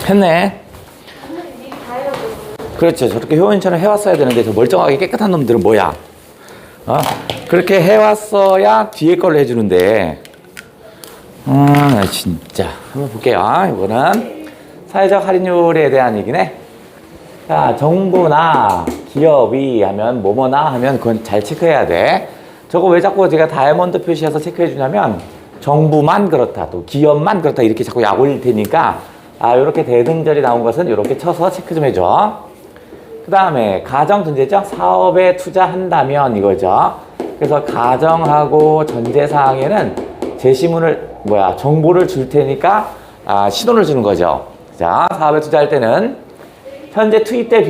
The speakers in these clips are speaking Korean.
했네. 그렇죠. 저렇게 효원처럼 해왔어야 되는데 저 멀쩡하게 깨끗한 놈들은 뭐야? 그렇게 해왔어야 뒤에 걸로 해주는데. 진짜. 한번 볼게요. 이거는 사회적 할인율에 대한 얘기네. 자, 정부나 기업이 하면 뭐뭐나 하면 그건 잘 체크해야 돼. 저거 왜 자꾸 제가 다이아몬드 표시해서 체크해 주냐면 정부만 그렇다, 또 기업만 그렇다 이렇게 자꾸 약 올릴 테니까 이렇게 대등절이 나온 것은 이렇게 쳐서 체크 좀 해줘. 그 다음에 가정 전제죠. 사업에 투자한다면 이거죠. 그래서 가정하고 전제사항에는 정보를 줄 테니까 신호를 주는 거죠. 자, 사업에 투자할 때는 현재 투입될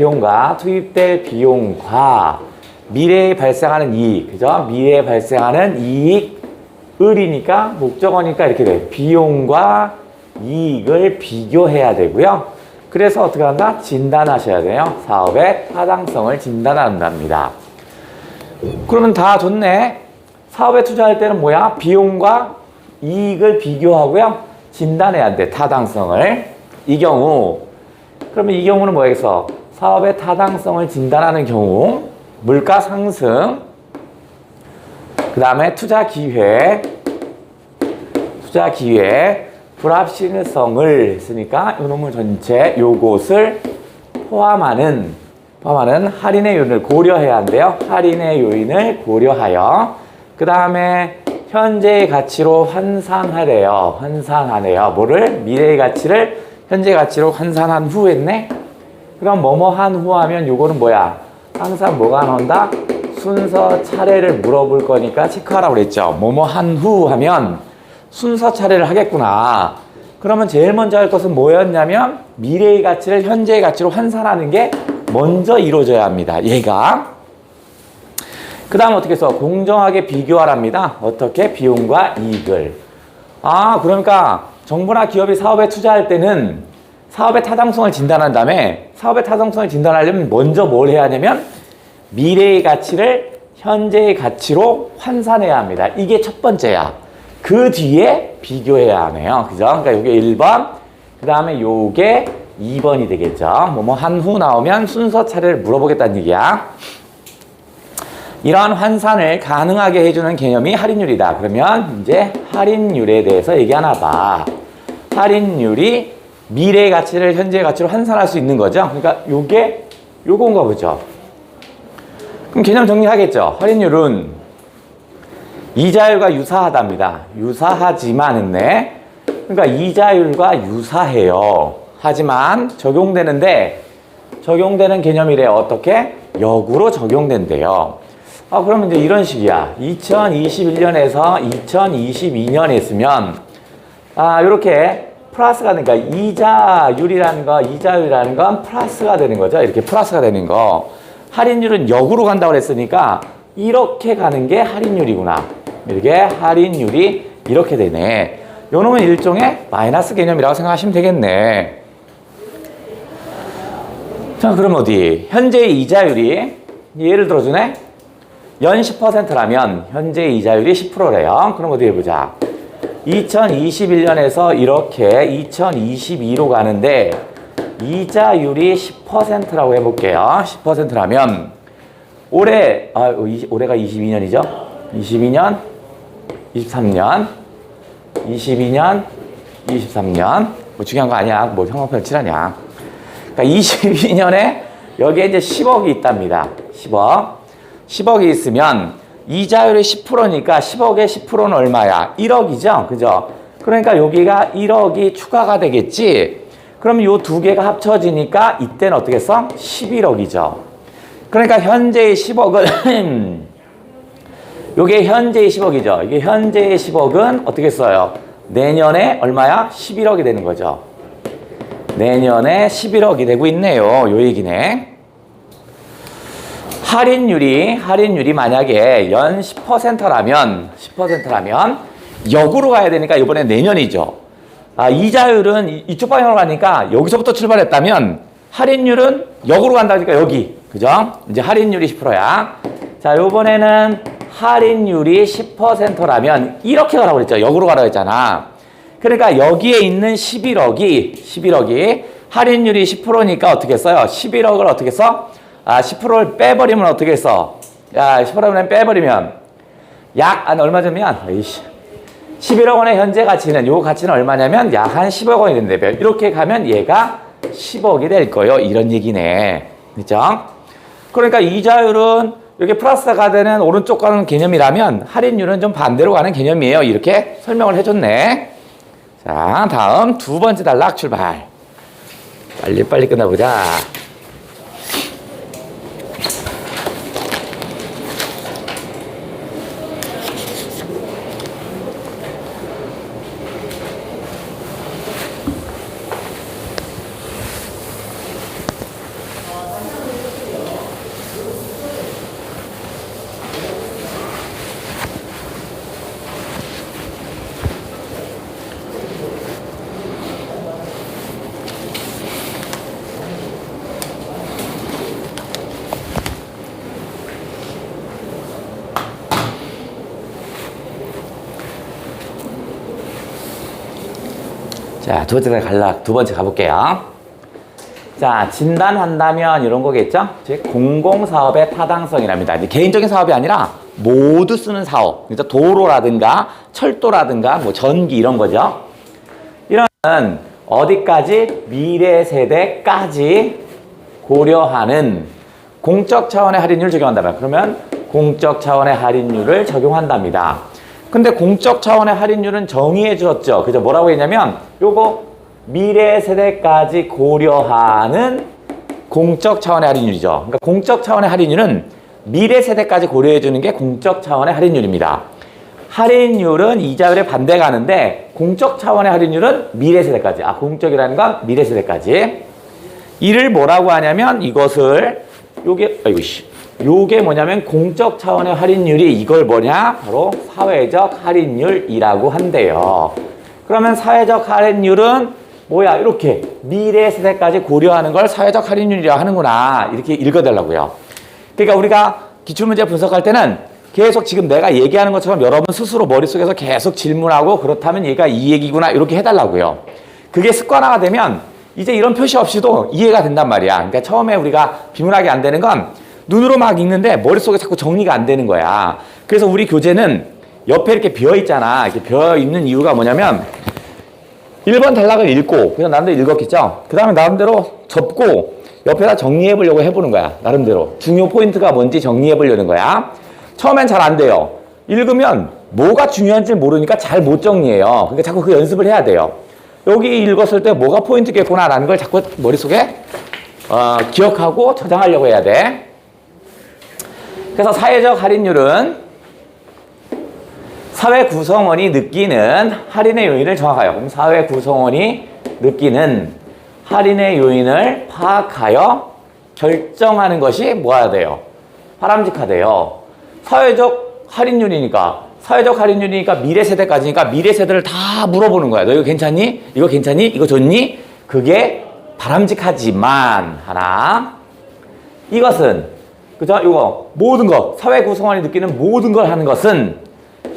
비용과 미래에 발생하는 이익, 그죠? 미래에 발생하는 이익을이니까 목적어니까 이렇게 돼. 비용과 이익을 비교해야 되고요. 그래서 어떻게 한다? 진단하셔야 돼요. 사업의 타당성을 진단한답니다. 그러면 다 좋네. 사업에 투자할 때는 뭐야? 비용과 이익을 비교하고요. 진단해야 돼. 타당성을. 그러면 이 경우는 뭐겠어? 사업의 타당성을 진단하는 경우, 물가 상승, 그 다음에 투자 기회, 불합실성을 했으니까 이 놈을 전체 요것을 포함하는 할인의 요인을 고려해야 한대요. 할인의 요인을 고려하여 그 다음에 현재의 가치로 환산하래요. 뭐를? 미래의 가치를 현재 가치로 환산한 후 했네? 그럼 뭐뭐한 후 하면 요거는 뭐야? 항상 뭐가 나온다? 순서 차례를 물어볼 거니까 체크하라고 그랬죠. 뭐뭐한 후 하면 순서 차례를 하겠구나. 그러면 제일 먼저 할 것은 뭐였냐면 미래의 가치를 현재의 가치로 환산하는 게 먼저 이루어져야 합니다. 얘가. 그 다음 어떻게 써? 공정하게 비교하랍니다. 어떻게? 비용과 이익을. 그러니까 정부나 기업이 사업에 투자할 때는 사업의 타당성을 진단한 다음에 사업의 타당성을 진단하려면 먼저 뭘 해야 하냐면 미래의 가치를 현재의 가치로 환산해야 합니다. 이게 첫 번째야. 그 뒤에 비교해야 하네요. 그죠? 그러니까 요게 1번, 그 다음에 요게 2번이 되겠죠. 한 후 나오면 순서 차례를 물어보겠다는 얘기야. 이러한 환산을 가능하게 해주는 개념이 할인율이다. 그러면 이제 할인율에 대해서 얘기하나 봐. 할인율이 미래의 가치를 현재의 가치로 환산할 수 있는 거죠. 그러니까 요건가 보죠. 그럼 개념 정리하겠죠. 할인율은 이자율과 유사하답니다. 유사하지만 했네. 그러니까 이자율과 유사해요. 하지만 적용되는 개념이래요. 어떻게? 역으로 적용된대요. 그러면 이제 이런 식이야. 2021년에서 2022년에 했으면 이렇게 플러스가 되니까 이자율이라는 건 플러스가 되는 거죠. 이렇게 플러스가 되는 거. 할인율은 역으로 간다고 그랬으니까 이렇게 가는 게 할인율이구나. 이렇게 할인율이 이렇게 되네. 요놈은 일종의 마이너스 개념이라고 생각하시면 되겠네. 자, 그럼 어디? 현재의 이자율이 예를 들어주네. 연 10%라면 현재 이자율이 10%래요. 그럼 어디 해보자. 2021년에서 이렇게 2022로 가는데 이자율이 10%라고 해볼게요. 10%라면 올해가 22년이죠. 22년, 23년, 22년, 23년. 뭐 중요한 거 아니야. 뭐 형광펜 칠하냐. 그러니까 22년에 여기에 이제 10억이 있답니다. 10억이 있으면 이자율이 10%니까 10억의 10%는 얼마야? 1억이죠? 그죠? 그러니까 여기가 1억이 추가가 되겠지? 그러면 요 두 개가 합쳐지니까 이때는 어떻게 써? 11억이죠. 그러니까 현재의 10억은 요게 현재의 10억이죠. 이게 현재의 10억은 어떻게 써요? 내년에 얼마야? 11억이 되는 거죠. 내년에 11억이 되고 있네요. 요 얘기네. 할인율이 만약에 연 10%라면 역으로 가야 되니까 이번에 내년이죠. 이자율은 이쪽 방향으로 가니까 여기서부터 출발했다면 할인율은 역으로 간다니까 여기. 그죠? 이제 할인율이 10%야. 자, 요번에는 할인율이 10%라면 이렇게 가라고 그랬죠. 역으로 가라고 했잖아. 그러니까 여기에 있는 11억이 할인율이 10%니까 어떻게 써요? 11억을 어떻게 써? 10%를 빼버리면 어떻게 써? 10%를 빼버리면 얼마 되면 11억 원의 현재 가치는 요 가치는 얼마냐면 약 한 10억 원이 된대요. 이렇게 가면 얘가 10억이 될 거예요. 이런 얘기네. 그죠? 그러니까 이자율은 이렇게 플러스가 되는 오른쪽 가는 개념이라면 할인율은 좀 반대로 가는 개념이에요. 이렇게 설명을 해줬네. 자, 다음 두 번째 단락 출발. 빨리 끝나보자. 자, 두 번째 가볼게요. 자, 진단한다면 이런 거겠죠? 즉, 공공사업의 타당성이랍니다. 이제 개인적인 사업이 아니라 모두 쓰는 사업. 그러니까 도로라든가 철도라든가 뭐 전기 이런 거죠. 이런 어디까지? 미래 세대까지 고려하는 공적 차원의 할인율을 적용한다면 그러면 공적 차원의 할인율을 적용한답니다. 근데 공적 차원의 할인율은 정의해 주었죠. 그죠? 뭐라고 했냐면 요거 미래 세대까지 고려하는 공적 차원의 할인율이죠. 그러니까 공적 차원의 할인율은 미래 세대까지 고려해 주는 게 공적 차원의 할인율입니다. 할인율은 이자율에 반대가 하는데 공적 차원의 할인율은 미래 세대까지. 공적이라는 건 미래 세대까지. 이를 뭐라고 하냐면 이것을 요게 뭐냐면 공적 차원의 할인율이 이걸 뭐냐? 바로 사회적 할인율이라고 한대요. 그러면 사회적 할인율은 뭐야? 이렇게 미래 세대까지 고려하는 걸 사회적 할인율이라고 하는구나. 이렇게 읽어달라고요. 그러니까 우리가 기출문제 분석할 때는 계속 지금 내가 얘기하는 것처럼 여러분 스스로 머릿속에서 계속 질문하고 그렇다면 얘가 이 얘기구나 이렇게 해달라고요. 그게 습관화가 되면 이제 이런 표시 없이도 이해가 된단 말이야. 그러니까 처음에 우리가 비문하게 안 되는 건 눈으로 막 읽는데 머릿속에 자꾸 정리가 안 되는 거야. 그래서 우리 교재는 옆에 이렇게 비어 있잖아. 이렇게 비어 있는 이유가 뭐냐면 1번 단락을 읽고 그냥 나름대로 읽었겠죠. 그 다음에 나름대로 접고 옆에다 정리해 보려고 해보는 거야. 나름대로 중요 포인트가 뭔지 정리해 보려는 거야. 처음엔 잘 안 돼요. 읽으면 뭐가 중요한지 모르니까 잘 못 정리해요. 그러니까 자꾸 그 연습을 해야 돼요. 여기 읽었을 때 뭐가 포인트겠구나라는 걸 자꾸 머릿속에 기억하고 저장하려고 해야 돼. 그래서 사회적 할인율은 사회 구성원이 느끼는 할인의 요인을 정확하여. 그럼 사회 구성원이 느끼는 할인의 요인을 파악하여 결정하는 것이 뭐야 돼요? 바람직하대요. 사회적 할인율이니까 미래 세대까지니까 미래 세대를 다 물어보는 거야. 너 이거 괜찮니? 이거 괜찮니? 이거 좋니? 그게 바람직하지만 하나 이것은 그죠? 이거 모든 거 사회 구성원이 느끼는 모든 걸 하는 것은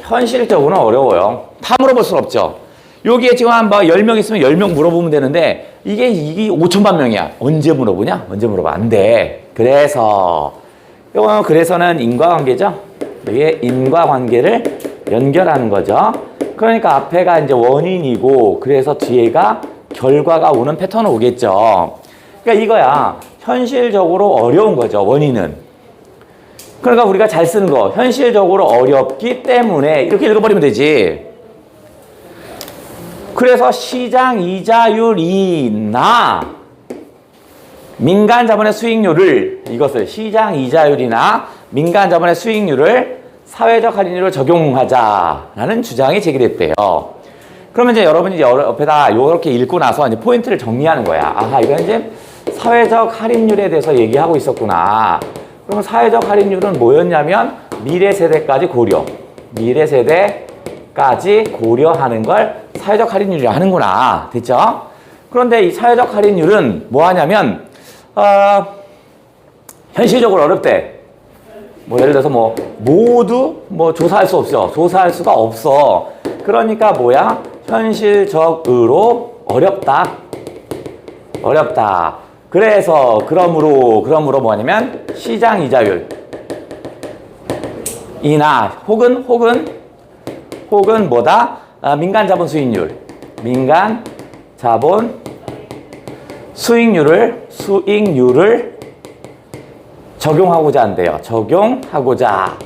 현실적으로는 어려워요. 다 물어볼 수는 없죠. 여기에 지금 한 10명 있으면 10명 물어보면 되는데 이게 5천만 명이야. 언제 물어보냐? 언제 물어봐? 안 돼. 그래서는 인과관계죠. 이게 인과관계를 연결하는 거죠. 그러니까 앞에가 이제 원인이고 그래서 뒤에가 결과가 오는 패턴은 오겠죠. 그러니까 이거야. 현실적으로 어려운 거죠. 원인은. 그러니까 우리가 잘 쓰는 거 현실적으로 어렵기 때문에 이렇게 읽어버리면 되지. 그래서 시장 이자율이나 민간 자본의 수익률을 이것을 시장 이자율이나 민간 자본의 수익률을 사회적 할인율로 적용하자라는 주장이 제기됐대요. 그러면 이제 여러분이 옆에다 이렇게 읽고 나서 이제 포인트를 정리하는 거야. 아하, 이건 이제 사회적 할인율에 대해서 얘기하고 있었구나. 그러면 사회적 할인율은 뭐였냐면 미래 세대까지 고려하는 걸 사회적 할인율이라 하는구나. 됐죠? 그런데 이 사회적 할인율은 뭐 하냐면 현실적으로 어렵대. 예를 들어서 모두 조사할 수 없어. 조사할 수가 없어. 그러니까 뭐야? 현실적으로 어렵다. 어렵다. 그래서 그러므로 뭐냐면 시장 이자율 이나 혹은 뭐다? 민간 자본 수익률. 민간 자본 수익률을 적용하고자 한대요. 적용하고자.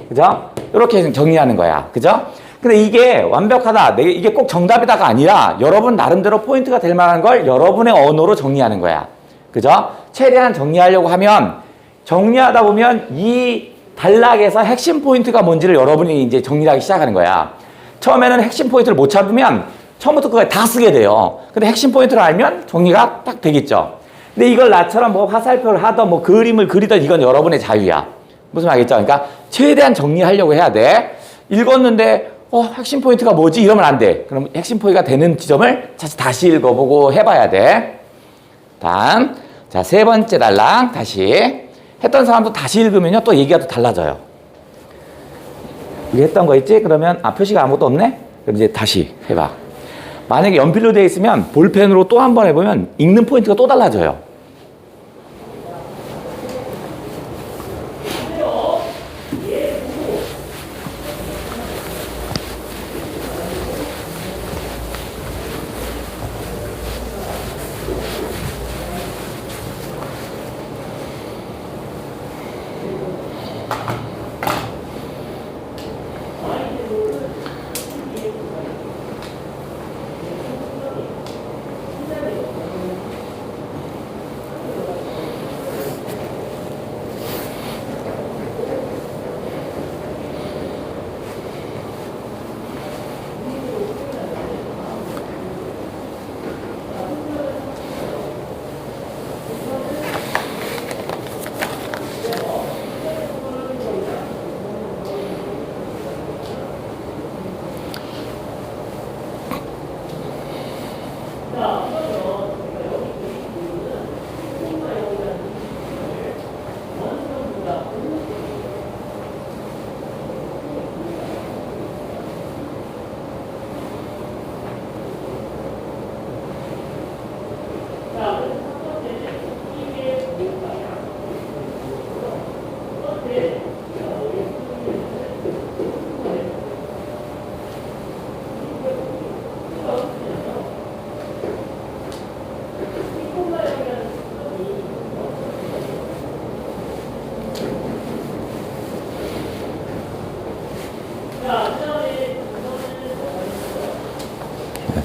그죠? 이렇게 정리하는 거야. 그죠? 근데 이게 완벽하다. 이게 꼭 정답이다가 아니라 여러분 나름대로 포인트가 될 만한 걸 여러분의 언어로 정리하는 거야. 그죠? 최대한 정리하려고 하면 정리하다 보면 이 단락에서 핵심 포인트가 뭔지를 여러분이 이제 정리하기 시작하는 거야. 처음에는 핵심 포인트를 못 잡으면 처음부터 그걸 다 쓰게 돼요. 근데 핵심 포인트를 알면 정리가 딱 되겠죠. 근데 이걸 나처럼 뭐 화살표를 하던 뭐 그림을 그리던 이건 여러분의 자유야. 무슨 말이겠죠? 그러니까 최대한 정리하려고 해야 돼. 읽었는데 핵심 포인트가 뭐지? 이러면 안 돼. 그럼 핵심 포인트가 되는 지점을 다시 읽어보고 해봐야 돼. 다음, 자, 세 번째 단락 다시 했던 사람도 다시 읽으면요 또 얘기가 또 달라져요. 이게 했던 거 있지? 그러면 표시가 아무것도 없네? 그럼 이제 다시 해봐. 만약에 연필로 되어 있으면 볼펜으로 또 한 번 해보면 읽는 포인트가 또 달라져요.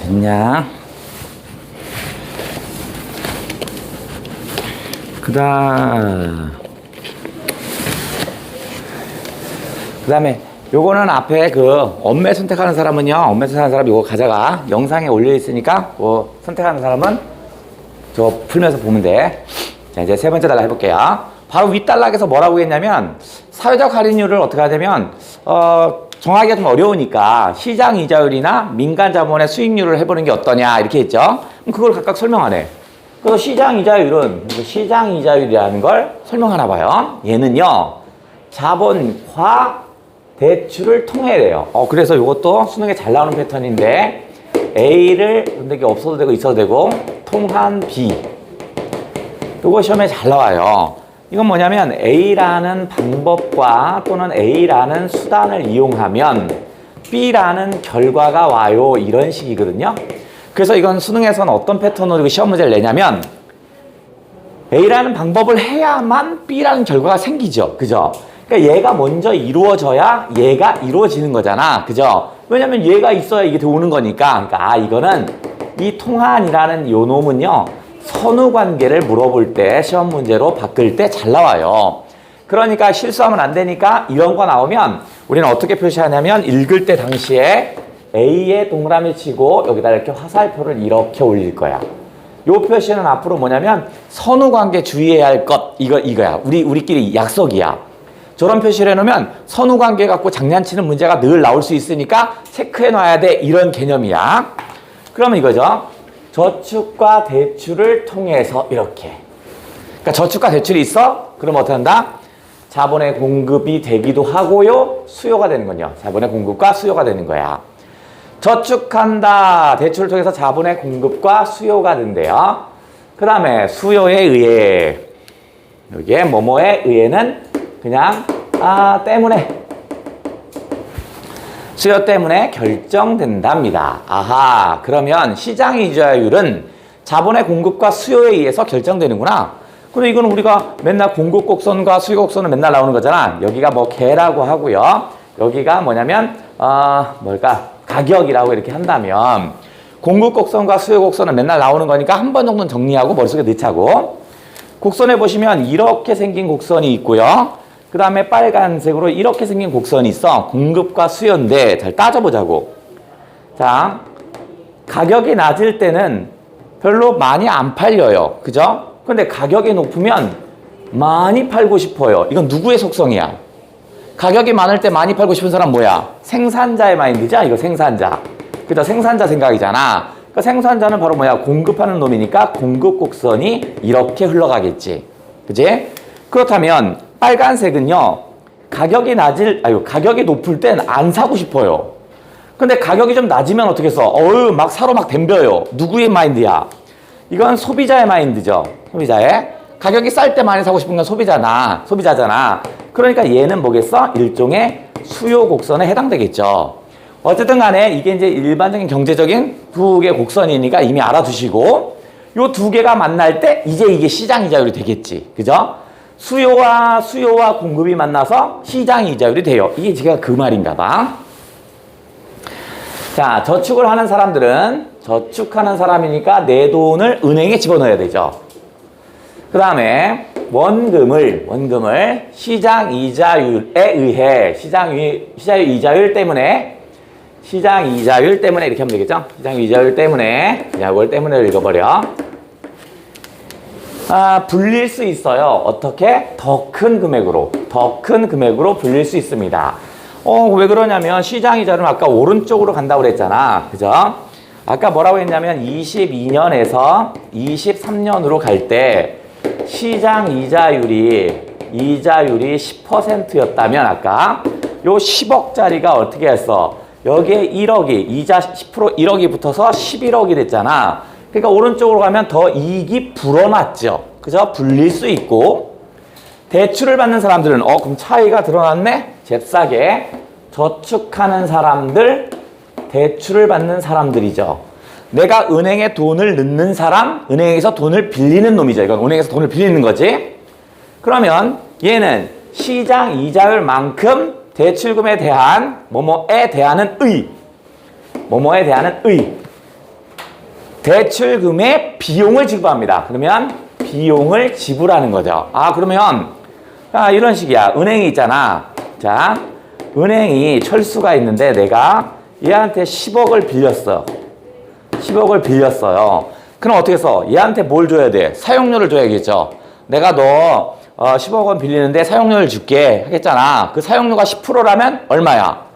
됐냐? 그 다음에 요거는 앞에 그 엄매 선택하는 사람은요, 엄매 선택하는 사람 이거 가져가. 영상에 올려 있으니까 뭐 선택하는 사람은 저 풀면서 보면 돼. 자, 이제 세 번째 단락 해볼게요. 바로 윗단락에서 뭐라고 했냐면 사회적 할인율을 어떻게 하냐면 정하기가 좀 어려우니까 시장 이자율이나 민간 자본의 수익률을 해보는 게 어떠냐 이렇게 했죠. 그럼 그걸 각각 설명하네. 그래서 시장 이자율이라는 걸 설명하나 봐요. 얘는요 자본과 대출을 통해래요. 그래서 이것도 수능에 잘 나오는 패턴인데 A를 근데 이게 없어도 되고 있어도 되고 통한 B 이거 시험에 잘 나와요. 이건 뭐냐면 A라는 방법과 또는 A라는 수단을 이용하면 B라는 결과가 와요. 이런 식이거든요. 그래서 이건 수능에서는 어떤 패턴으로 시험 문제를 내냐면 A라는 방법을 해야만 B라는 결과가 생기죠. 그죠? 그러니까 얘가 먼저 이루어져야 얘가 이루어지는 거잖아. 그죠? 왜냐면 얘가 있어야 이게 오는 거니까. 그러니까 이거는 이 통한이라는 요 놈은요. 선후 관계를 물어볼 때 시험 문제로 바꿀 때 잘 나와요. 그러니까 실수하면 안 되니까 이런 거 나오면 우리는 어떻게 표시하냐면 읽을 때 당시에 A에 동그라미 치고 여기다 이렇게 화살표를 이렇게 올릴 거야. 요 표시는 앞으로 뭐냐면 선후 관계 주의해야 할 것 이거야. 우리끼리 약속이야. 저런 표시를 해놓으면 선후 관계 갖고 장난치는 문제가 늘 나올 수 있으니까 체크해 놔야 돼. 이런 개념이야. 그러면 이거죠. 저축과 대출을 통해서 이렇게. 그러니까 저축과 대출이 있어? 그럼 어떻게 한다? 자본의 공급이 되기도 하고요. 수요가 되는 거요. 자본의 공급과 수요가 되는 거야. 저축한다. 대출을 통해서 자본의 공급과 수요가 된대요. 그 다음에 수요에 의해, 여기에 뭐뭐에 의해는 그냥 때문에, 수요 때문에 결정된답니다. 아하, 그러면 시장 이자율은 자본의 공급과 수요에 의해서 결정되는구나. 근데 이거는 우리가 맨날 공급 곡선과 수요 곡선은 맨날 나오는 거잖아. 여기가 뭐 개라고 하고요. 여기가 뭐냐면 뭘까? 가격이라고 이렇게 한다면 공급 곡선과 수요 곡선은 맨날 나오는 거니까 한 번 정도는 정리하고 머릿속에 넣자고. 곡선에 보시면 이렇게 생긴 곡선이 있고요. 그 다음에 빨간색으로 이렇게 생긴 곡선이 있어. 공급과 수요인데 잘 따져보자고. 자, 가격이 낮을 때는 별로 많이 안 팔려요. 그죠? 근데 가격이 높으면 많이 팔고 싶어요. 이건 누구의 속성이야? 가격이 많을 때 많이 팔고 싶은 사람 뭐야? 생산자의 마인드죠? 이거 생산자. 그죠? 생산자 생각이잖아. 그러니까 생산자는 바로 뭐야? 공급하는 놈이니까 공급 곡선이 이렇게 흘러가겠지. 그지? 그렇다면 빨간색은요. 가격이 높을 땐 안 사고 싶어요. 근데 가격이 좀 낮으면 어떻게 써? 막 사러 막 덤벼요. 누구의 마인드야? 이건 소비자의 마인드죠. 소비자의. 가격이 쌀 때 많이 사고 싶은 건 소비자잖아. 그러니까 얘는 뭐겠어? 일종의 수요 곡선에 해당되겠죠. 어쨌든 간에 이게 이제 일반적인 경제적인 두 개의 곡선이니까 이미 알아두시고, 요 두 개가 만날 때 이제 이게 시장 이자율이 되겠지. 그죠? 수요와 공급이 만나서 시장 이자율이 돼요. 이게 제가 그 말인가 봐. 자, 저축을 하는 사람이니까 내 돈을 은행에 집어넣어야 되죠. 그 다음에 원금을 시장 이자율에 의해, 시장 이자율 때문에 이렇게 하면 되겠죠? 시장 이자율 때문에, 이걸 때문에 읽어버려. 불릴 수 있어요. 어떻게? 더 큰 금액으로 불릴 수 있습니다. 왜 그러냐면 시장 이자율은 아까 오른쪽으로 간다고 그랬잖아. 그죠? 아까 뭐라고 했냐면 22년에서 23년으로 갈 때 시장 이자율이 10%였다면 아까 요 10억짜리가 어떻게 했어? 여기에 1억이 이자 10% 1억이 붙어서 11억이 됐잖아. 그러니까 오른쪽으로 가면 더 이익이 불어났죠. 그죠? 불릴 수 있고, 대출을 받는 사람들은 그럼 차이가 드러났네? 잽싸게 저축하는 사람들, 대출을 받는 사람들이죠. 내가 은행에 돈을 넣는 사람, 은행에서 돈을 빌리는 놈이죠. 이건 은행에서 돈을 빌리는 거지. 그러면 얘는 시장 이자율만큼 대출금에 대한 뭐뭐에 대한 대출금의 비용을 지급합니다. 그러면 비용을 지불하는 거죠. 그러면 이런 식이야. 은행이 있잖아. 자, 은행이 철수가 있는데 내가 얘한테 10억을 빌렸어. 10억을 빌렸어요. 그럼 어떻게 써? 얘한테 뭘 줘야 돼? 사용료를 줘야겠죠. 내가 너 10억 원 빌리는데 사용료를 줄게 하겠잖아. 그 사용료가 10%라면 얼마야?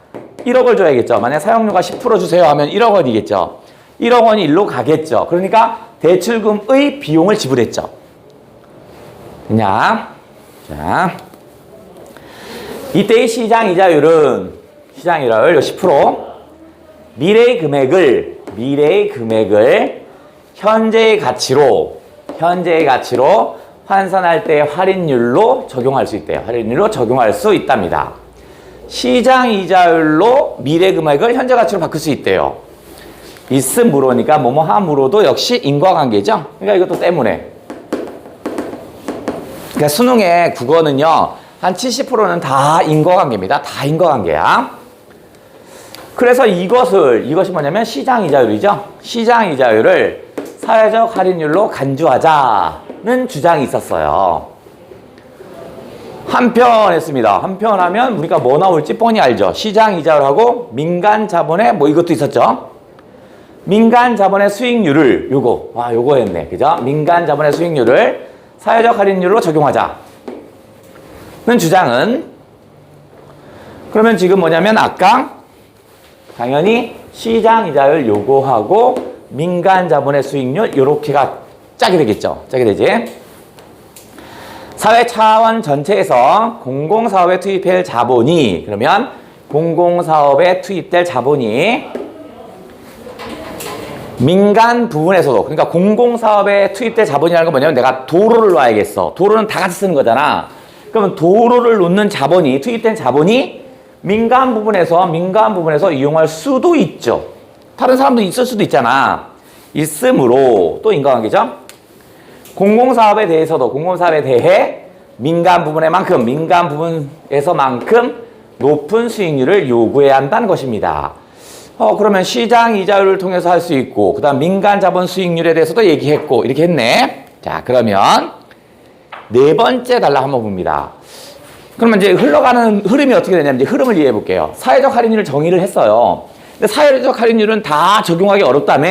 1억을 줘야겠죠. 만약 사용료가 10% 주세요 하면 1억 원이겠죠. 1억 원이 일로 가겠죠. 그러니까 대출금의 비용을 지불했죠. 그냥 자, 이때의 시장 이자율은 10%, 미래의 금액을 현재의 가치로 환산할 때의 할인율로 적용할 수 있대요. 할인율로 적용할 수 있답니다. 시장 이자율로 미래 금액을 현재 가치로 바꿀 수 있대요. 있음으로니까 뭐뭐함으로도 역시 인과관계죠. 그러니까 이것도 때문에. 그러니까 수능의 국어는요, 한 70%는 다 인과관계입니다. 다 인과관계야. 그래서 이것이 뭐냐면 시장 이자율이죠. 시장 이자율을 사회적 할인율로 간주하자는 주장이 있었어요. 한편 했습니다. 한편 하면 우리가 뭐 나올지 뻔히 알죠. 시장 이자율하고 민간 자본의 이것도 있었죠. 민간 자본의 수익률을 요거 했네. 그죠? 민간 자본의 수익률을 사회적 할인율로 적용하자는 주장은, 그러면 지금 뭐냐면 아까 당연히 시장 이자율 요거하고 민간 자본의 수익률 요렇게가 짝이 되겠죠. 짝이 되지. 사회 차원 전체에서 공공사업에 투입할 자본이, 그러면 공공사업에 투입될 자본이 민간 부분에서도, 그러니까 공공사업에 투입될 자본이라는 건 뭐냐면 내가 도로를 놔야겠어. 도로는 다 같이 쓰는 거잖아. 그러면 도로를 놓는 자본이, 투입된 자본이 민간 부분에서 이용할 수도 있죠. 다른 사람도 있을 수도 있잖아. 있으므로, 또 인과관계죠? 공공사업에 대해 민간 부분에서만큼 높은 수익률을 요구해야 한다는 것입니다. 그러면 시장 이자율을 통해서 할 수 있고, 그 다음 민간 자본 수익률에 대해서도 얘기했고, 이렇게 했네. 자, 그러면 네 번째 단락 한번 봅니다. 그러면 이제 흘러가는 흐름이 어떻게 되냐면, 이제 흐름을 이해해 볼게요. 사회적 할인율을 정의를 했어요. 근데 사회적 할인율은 다 적용하기 어렵다며,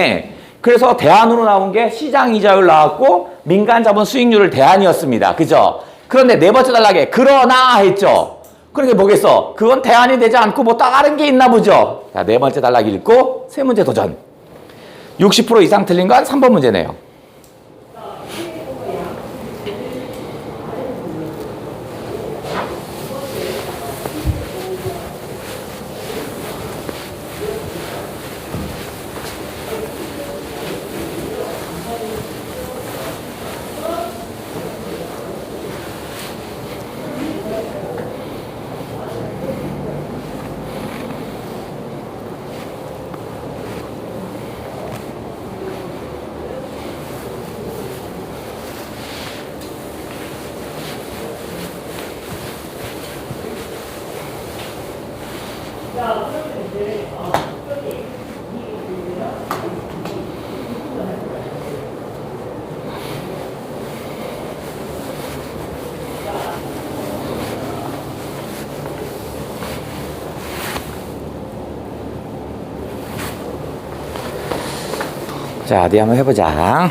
그래서 대안으로 나온 게 시장 이자율 나왔고, 민간 자본 수익률을 대안이었습니다. 그죠? 그런데 네 번째 단락에 그러나 했죠. 그러니까 뭐겠어? 그건 대안이 되지 않고 뭐 다른 게 있나 보죠. 자, 네 번째 단락 읽고 세 문제 도전. 60% 이상 틀린 건 3번 문제네요. 자, 어디 한번 해보자.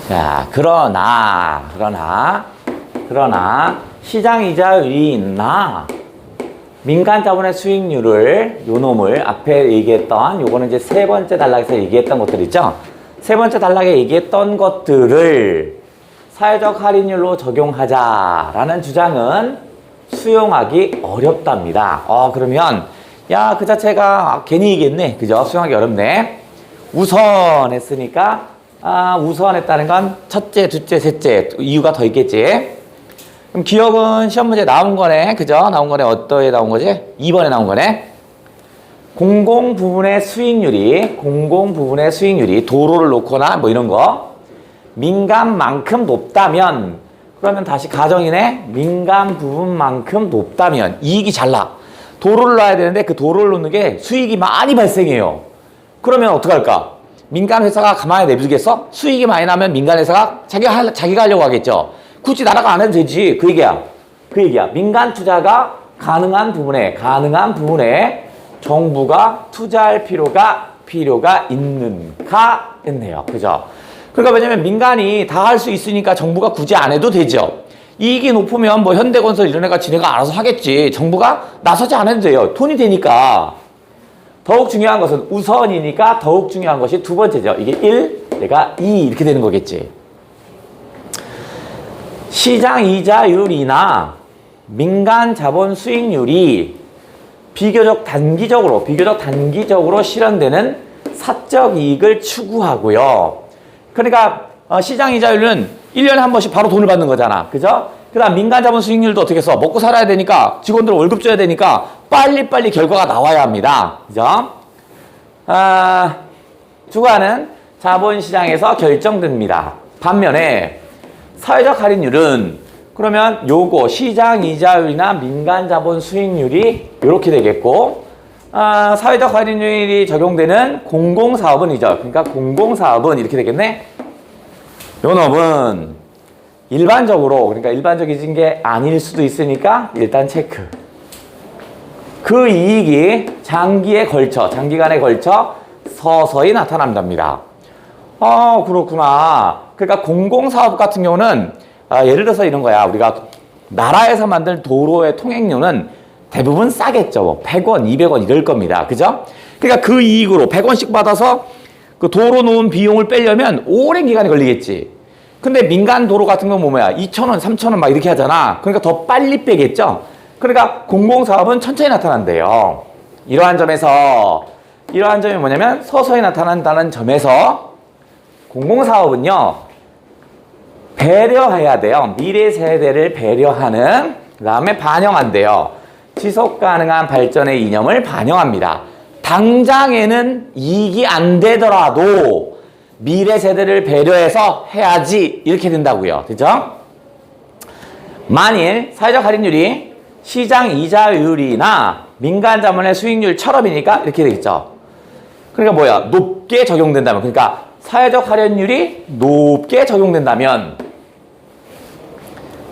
자, 그러나 시장 이자율이 있나 민간 자본의 수익률을, 요 놈을 앞에 얘기했던, 요거는 이제 세 번째 단락에서 얘기했던 것들 있죠. 세 번째 단락에 얘기했던 것들을 사회적 할인율로 적용하자라는 주장은 수용하기 어렵답니다. 그러면 야, 그 자체가 괜히 얘기했네. 그죠? 수용하기 어렵네. 우선 했으니까, 우선 했다는 건 첫째, 둘째, 셋째 이유가 더 있겠지. 그럼 기억은 시험 문제 나온 거네. 그죠? 나온 거네. 어떠에 나온 거지? 2번에 나온 거네. 공공 부분의 수익률이 도로를 놓거나 뭐 이런 거 민간만큼 높다면, 그러면 다시 가정이네. 민간 부분만큼 높다면 이익이 잘 나. 도로를 놔야 되는데 그 도로를 놓는 게 수익이 많이 발생해요. 그러면 어떡할까? 민간 회사가 가만히 내두겠어? 수익이 많이 나면 민간 회사가 자기가 하려고 하겠죠. 굳이 나라가 안 해도 되지. 그 얘기야. 민간 투자가 가능한 부분에 정부가 투자할 필요가 있는가 했네요. 그죠? 그러니까 왜냐면 민간이 다 할 수 있으니까 정부가 굳이 안 해도 되죠. 이익이 높으면 뭐 현대건설 이런 애가 지네가 알아서 하겠지. 정부가 나서지 않아도 돼요. 돈이 되니까. 더욱 중요한 것은 우선이니까 더욱 중요한 것이 두 번째죠. 이게 1, 내가 2 이렇게 되는 거겠지. 시장 이자율이나 민간 자본 수익률이 비교적 단기적으로 실현되는 사적 이익을 추구하고요. 그러니까 시장 이자율은 1년에 한 번씩 바로 돈을 받는 거잖아. 그죠? 그 다음 민간 자본 수익률도 어떻게 써? 먹고 살아야 되니까, 직원들 월급 줘야 되니까 빨리빨리 결과가 나와야 합니다. 그죠? 주가는 자본시장에서 결정됩니다. 반면에 사회적 할인율은, 그러면 요거 시장 이자율이나 민간 자본 수익률이 이렇게 되겠고, 사회적 할인율이 적용되는 공공사업은이죠. 그러니까 공공사업은 이렇게 되겠네. 요 놈은 그러니까 일반적인 게 아닐 수도 있으니까 일단 체크. 그 이익이 장기간에 걸쳐 서서히 나타난답니다. 그렇구나. 그러니까 공공사업 같은 경우는, 예를 들어서 이런 거야. 우리가 나라에서 만든 도로의 통행료는 대부분 싸겠죠. 뭐 100원, 200원 이럴 겁니다. 그죠? 그러니까 그 이익으로 100원씩 받아서 그 도로 놓은 비용을 빼려면 오랜 기간이 걸리겠지. 근데 민간 도로 같은 건 뭐야? 2,000원, 3,000원 막 이렇게 하잖아. 그러니까 더 빨리 빼겠죠? 그러니까 공공사업은 천천히 나타난대요. 이러한 점에서 이러한 점이 뭐냐면 서서히 나타난다는 점에서 공공사업은요, 배려해야 돼요. 미래 세대를 배려하는, 그 다음에 반영한대요. 지속 가능한 발전의 이념을 반영합니다. 당장에는 이익이 안 되더라도 미래 세대를 배려해서 해야지, 이렇게 된다고요. 그죠? 만일 사회적 할인율이 시장 이자율이나 민간 자본의 수익률처럼이니까 이렇게 되겠죠. 그러니까 뭐야? 높게 적용된다면, 그러니까 사회적 할인율이 높게 적용된다면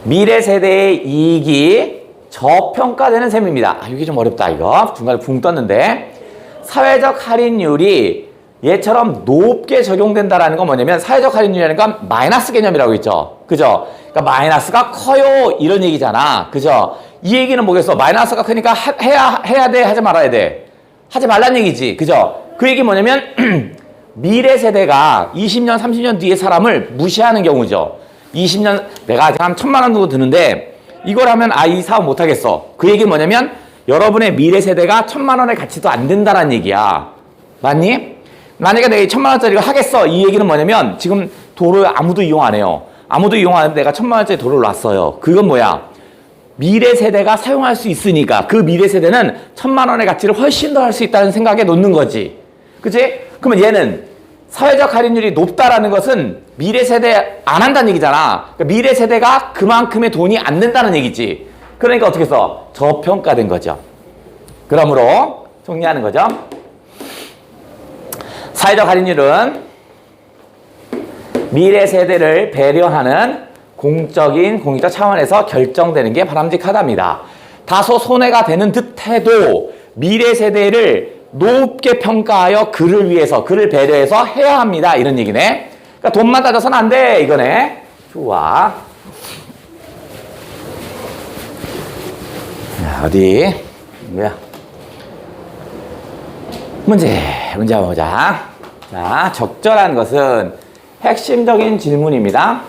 미래 세대의 이익이 저평가되는 셈입니다. 이게 좀 어렵다, 이거. 중간에 붕 떴는데. 사회적 할인율이 얘처럼 높게 적용된다라는 건 뭐냐면, 사회적 할인율이라는 건 마이너스 개념이라고 있죠. 그죠? 그러니까 마이너스가 커요, 이런 얘기잖아. 그죠? 이 얘기는 뭐겠어? 마이너스가 크니까 해야 돼, 하지 말아야 돼? 하지 말란 얘기지. 그죠? 그 얘기 뭐냐면, 미래 세대가 20년, 30년 뒤에 사람을 무시하는 경우죠. 20년, 내가 아직 한 1,000만 원 정도 드는데, 이걸 하면, 이 사업 못 하겠어. 그 얘기는 뭐냐면, 여러분의 미래 세대가 1,000만 원의 가치도 안 된다는 얘기야. 맞니? 만약에 내가 1,000만 원짜리를 하겠어. 이 얘기는 뭐냐면, 지금 도로 아무도 이용 안 해요. 아무도 이용 안 하는데 내가 1,000만 원짜리 도로를 놨어요. 그건 뭐야? 미래 세대가 사용할 수 있으니까 그 미래 세대는 1,000만 원의 가치를 훨씬 더 할 수 있다는 생각에 놓는 거지. 그치? 그러면 얘는 사회적 할인율이 높다라는 것은 미래 세대 안 한다는 얘기잖아. 그러니까 미래 세대가 그만큼의 돈이 안 낸다는 얘기지. 그러니까 어떻게 써? 저평가된 거죠. 그러므로 정리하는 거죠. 사회적 할인율은 미래 세대를 배려하는 공익적 차원에서 결정되는 게 바람직하답니다. 다소 손해가 되는 듯 해도 미래 세대를 높게 평가하여 그를 위해서, 그를 배려해서 해야 합니다. 이런 얘기네. 그러니까 돈만 따져서는 안 돼, 이거네. 좋아. 자, 어디? 뭐야? 문제 한번 보자. 자, 적절한 것은 핵심적인 질문입니다.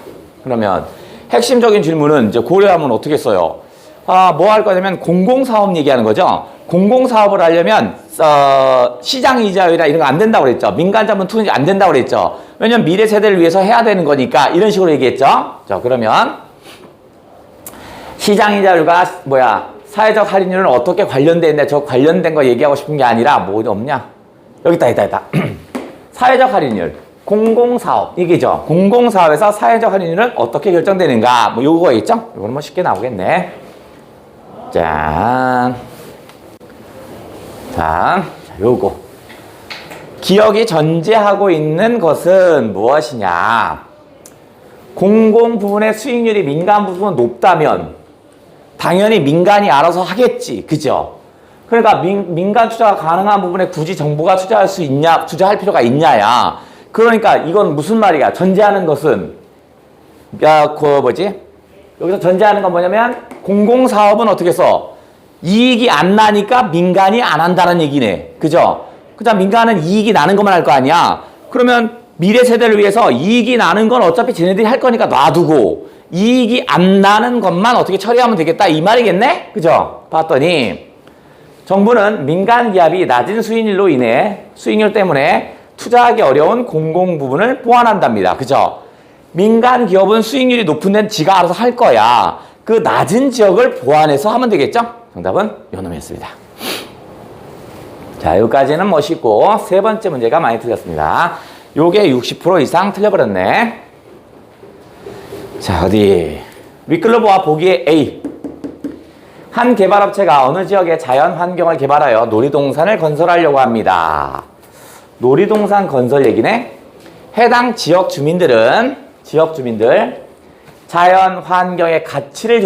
그러면 핵심적인 질문은 이제 고려하면 어떻게 써요? 뭐 할 거냐면 공공사업 얘기하는 거죠. 공공사업을 하려면 시장 이자율이나 이런 거 안 된다고 그랬죠. 민간 자본 투자 안 된다고 그랬죠. 왜냐면 미래 세대를 위해서 해야 되는 거니까 이런 식으로 얘기했죠. 자, 그러면 시장 이자율과 사회적 할인율은 어떻게 관련돼 있는데 저 관련된 거 얘기하고 싶은 게 아니라 뭐 없냐? 여기 있다. 사회적 할인율, 공공사업 얘기죠. 공공사업에서 사회적 할인율은 어떻게 결정되는가? 뭐 요거 있죠? 이거는 뭐 쉽게 나오겠네. 짠. 자, 요거. 기업이 전제하고 있는 것은 무엇이냐? 공공 부분의 수익률이 민간 부분은 높다면 당연히 민간이 알아서 하겠지. 그죠? 그러니까 민간 투자가 가능한 부분에 굳이 정부가 투자할 필요가 있냐야. 그러니까 이건 무슨 말이야? 전제하는 것은 여기서 전제하는 건 뭐냐면 공공사업은 어떻게 써? 이익이 안 나니까 민간이 안 한다는 얘기네. 그죠? 그다음 민간은 이익이 나는 것만 할 거 아니야. 그러면 미래 세대를 위해서 이익이 나는 건 어차피 쟤네들이 할 거니까 놔두고 이익이 안 나는 것만 어떻게 처리하면 되겠다 이 말이겠네? 그죠? 봤더니 정부는 민간 기업이 낮은 수익률 때문에 투자하기 어려운 공공 부분을 보완한답니다. 그죠? 민간 기업은 수익률이 높은 데는 지가 알아서 할 거야. 그 낮은 지역을 보완해서 하면 되겠죠? 정답은 요놈이었습니다. 자, 여기까지는 멋있고 세 번째 문제가 많이 틀렸습니다. 요게 60% 이상 틀려버렸네. 자, 어디 윗글로 보아 보기에 A. 한 개발업체가 어느 지역의 자연 환경을 개발하여 놀이동산을 건설하려고 합니다. 놀이동산 건설 얘기네. 해당 지역 주민들 자연 환경의 가치를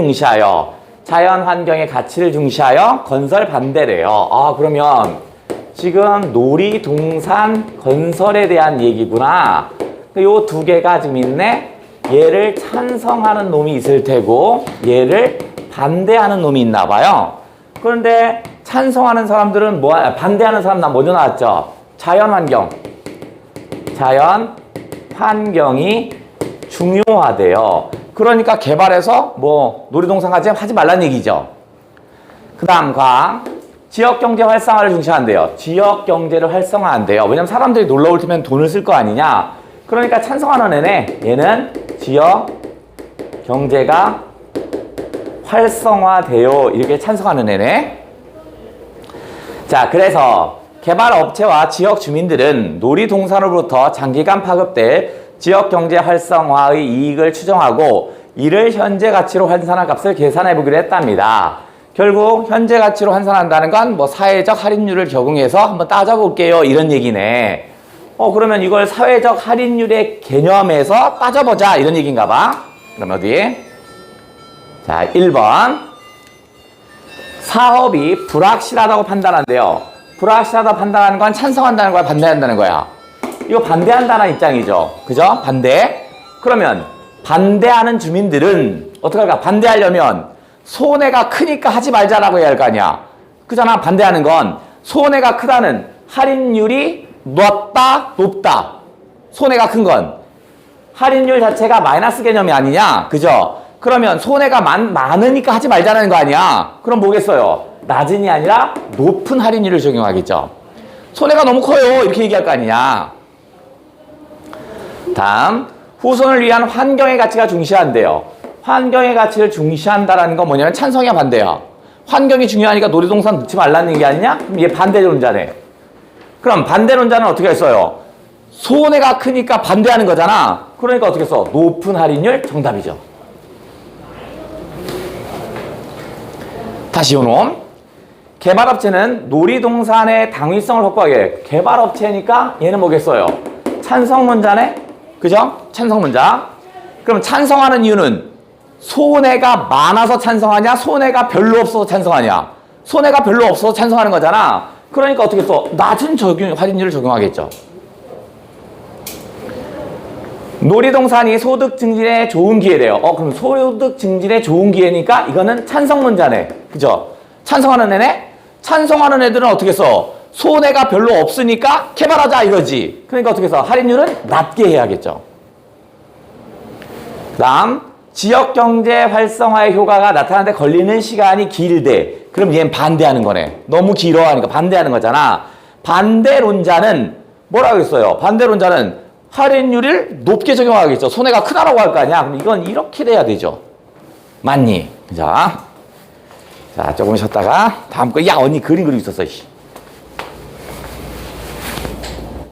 중시하여 건설 반대래요. 그러면 지금 놀이동산 건설에 대한 얘기구나. 요 두 개가 지금 있네. 얘를 찬성하는 놈이 있을 테고 얘를 반대하는 놈이 있나 봐요. 그런데 찬성하는 사람들은 반대하는 사람 나 먼저 나왔죠. 자연환경이 중요하대요. 그러니까 개발해서 놀이동산 하지 말라는 얘기죠. 그 다음 지역 경제 활성화를 중시한대요. 지역 경제를 활성화한대요. 왜냐면 사람들이 놀러 올 테면 돈을 쓸 거 아니냐. 그러니까 찬성하는 애네. 얘는 지역 경제가 활성화돼요. 이렇게 찬성하는 애네. 자, 그래서 개발업체와 지역 주민들은 놀이동산으로부터 장기간 파급될 지역 경제 활성화의 이익을 추정하고 이를 현재 가치로 환산한 값을 계산해 보기로 했답니다. 결국 현재 가치로 환산한다는 건 뭐 사회적 할인율을 적용해서 한번 따져볼게요. 이런 얘기네. 그러면 이걸 사회적 할인율의 개념에서 따져보자. 이런 얘기인가 봐. 그럼 어디? 자, 1번. 사업이 불확실하다고 판단한대요. 불확실하다고 판단하는 건 찬성한다는 거야, 반대한다는 거야? 이거 반대한다는 입장이죠. 그죠? 반대. 그러면 반대하는 주민들은 어떻게 할까? 반대하려면 손해가 크니까 하지 말자라고 해야 할 거 아니야. 그잖아. 반대하는 건 손해가 크다는 할인율이 높다. 손해가 큰 건 할인율 자체가 마이너스 개념이 아니냐. 그죠? 그러면 손해가 많으니까 하지 말자는 거 아니야. 그럼 뭐겠어요? 낮은이 아니라 높은 할인율을 적용하겠죠. 손해가 너무 커요. 이렇게 얘기할 거 아니냐. 다음, 후손을 위한 환경의 가치가 중시한대요. 환경의 가치를 중시한다라는 건 뭐냐면 찬성이야, 반대야? 환경이 중요하니까 놀이동산 넣지 말라는 얘기 아니냐? 그럼 얘 반대론자네. 그럼 반대론자는 어떻게 했어요? 손해가 크니까 반대하는 거잖아. 그러니까 어떻게 써? 높은 할인율 정답이죠. 다시 요놈. 개발업체는 놀이동산의 당위성을 확보하게 해. 개발업체니까 얘는 뭐겠어요? 찬성론자네? 그죠? 찬성론자. 그럼 찬성하는 이유는 손해가 많아서 찬성하냐? 손해가 별로 없어서 찬성하냐? 손해가 별로 없어서 찬성하는 거잖아. 그러니까 어떻게 써? 낮은 할인율을 적용하겠죠. 놀이동산이 소득 증진에 좋은 기회래요. 그럼 소득 증진에 좋은 기회니까 이거는 찬성론자네. 그죠? 찬성하는 애네? 찬성하는 애들은 어떻게 써? 손해가 별로 없으니까 개발하자 이거지. 그러니까 어떻게 써? 할인율은 낮게 해야겠죠. 다음, 지역경제 활성화의 효과가 나타나는데 걸리는 시간이 길대. 그럼 얘는 반대하는 거네. 너무 길어하니까 반대하는 거잖아. 반대론자는 뭐라고 했어요? 반대론자는 할인율을 높게 적용하겠죠. 손해가 크다라고 할 거 아니야. 그럼 이건 이렇게 돼야 되죠. 맞니? 자, 조금 쉬었다가 다음 거. 야, 언니 그림 그리고 있었어.